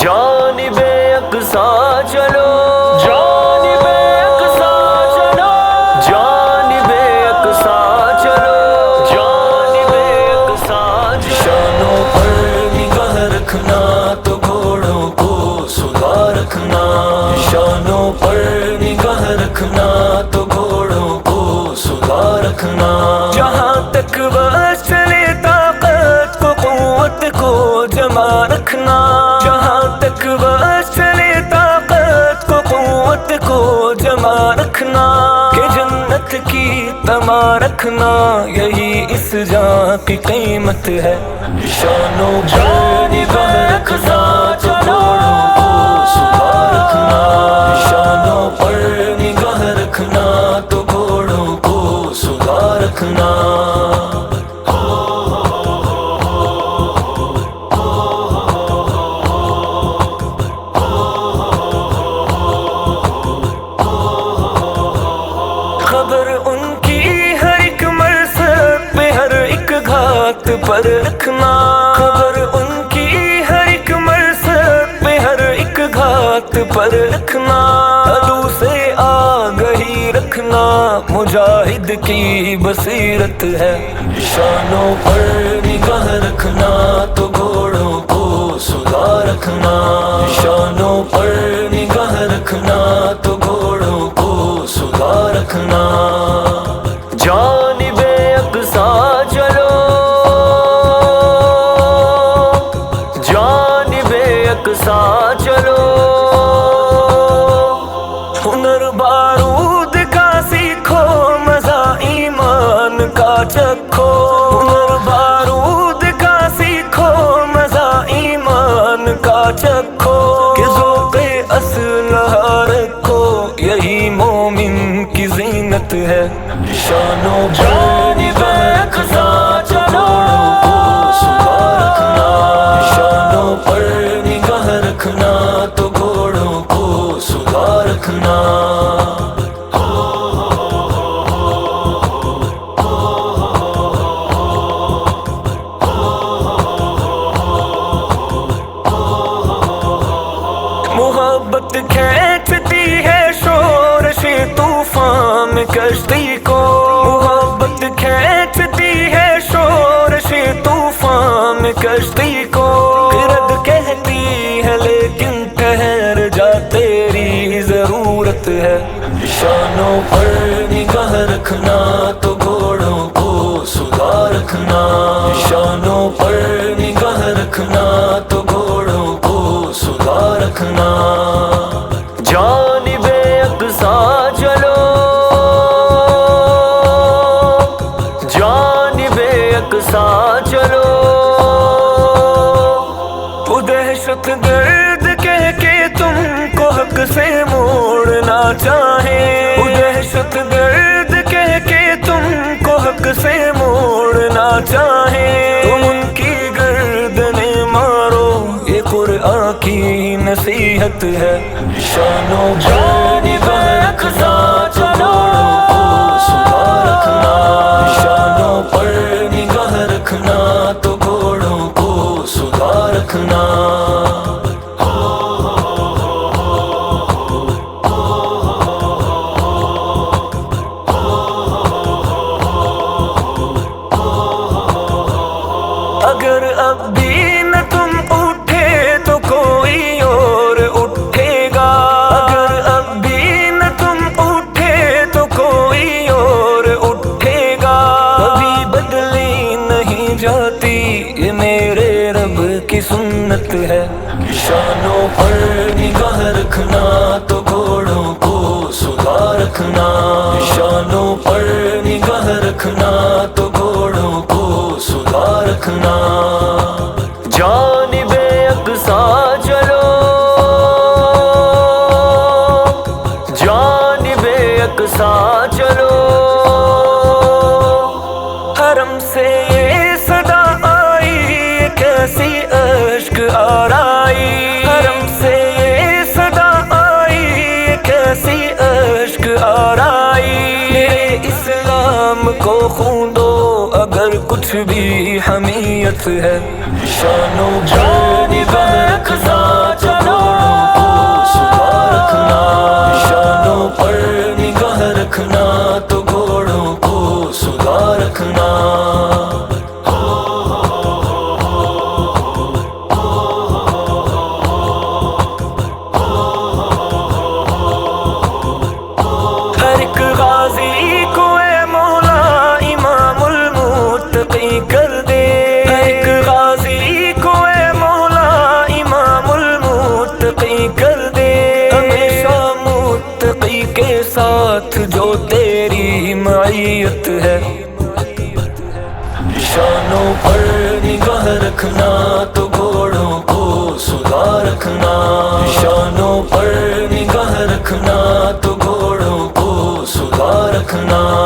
جانب اقصی چلو، جانب اقصی چلو، جانب اقصی چلو، جانب اقصی چلو۔ نشانوں پر نگاہ رکھنا تو گھوڑوں کو سلا رکھنا، نشانوں پر نگاہ رکھنا تو گھوڑوں کو سلا رکھنا۔ جہاں تک بس چلے طاقت کو قوت کو جمع رکھنا، جہاں تک بس چلے طاقت کو قوت کو جمع رکھنا، کہ جنت کی تما رکھنا یہی اس جان کی قیمت ہے۔ نشانوں پر نگاہ رکھنا تو گھوڑوں کو سلا رکھنا، نشانوں پر نگاہ رکھنا تو گھوڑوں کو سلا رکھنا۔ خبر ان کی ہر ایک مرصد پہ ہر ایک گھات پر رکھنا، خبر ان کی ہر ایک مرصد پہ ہر ایک گھات پر رکھنا، عدو سے آگہی رکھنا مجاہد کی بصیرت ہے۔ نشانوں پر نگاہ رکھنا تو گھوڑوں کو سلا رکھنا، نشانوں پر نگاہ رکھنا تو گھوڑوں کو سلا رکھنا۔ جانب اقصی چلو، جانب اقصی چلو، ہنر بارود کا سیکھو مزہ ایمان کا چکھو، ہنر بارود کا سیکھو مزہ ایمان کا چکھو، کہ ذوق اسلحہ رکھو یہی مومن کی زینت ہے۔ نشانوں پر نگاہ رکھنا تو گھوڑوں کو سلا رکھنا، نشانوں پر نگاہ رکھنا تو گھوڑوں کو سلا رکھنا۔ محبت کھینچتی ہے شورش طوفان میں کشتی کو، محبت کھینچتی ہے شورش طوفان میں کشتی کو، رد کہتی ہے لیکن ٹھہر جا تیری ضرورت ہے۔ نشانوں پر نگاہ رکھنا تو گھوڑوں کو سلا رکھنا، نشانوں پر نگاہ رکھنا تو گھوڑوں کو سلا رکھنا۔ جانب اقصی چلو، جانب اقصی چلو، وہ دہشت گرد کہہ کے تم کو حق سے موڑنا چاہیں، وہ دہشت گرد کہہ کے تم کو حق سے موڑنا چاہیں، تم ان کی گردنیں مارو یہ قرآن کی نصیحت ہے۔ نشانوں پر نگاہ رکھنا تو گھوڑوں کو سلا رکھنا، نشانوں پر نگاہ رکھنا تو گھوڑوں کو سلا رکھنا۔ اگر اب بھی نہ تم اٹھے تو کوئی اور اٹھے گا، اگر اب بھی نہ تم اٹھے تو کوئی اور اٹھے گا، کبھی بدلی نہیں جاتی یہ میرے رب کی سنت ہے۔ نشانوں پر نگاہ رکھنا تو گھوڑوں کو سلا رکھنا، نشانوں پر نگاہ رکھنا تو گھوڑوں کو سلا رکھنا۔ جانب اقصی چلو، جانب اقصی چلو، حرم سے یہ صدا آئی یہ کیسی اشک آرائی، حرم سے یہ صدا آئی یہ کیسی اشک آرائی، میرے اسلام کو خون دو اگر کچھ بھی حمیت ہے۔ نشانوں پر نگاہ رکھنا معیت ہے. نشانوں پر نگاہ رکھنا تو گھوڑوں کو سلا رکھنا. نشانوں پر نگاہ رکھنا تو گھوڑوں کو سلا رکھنا.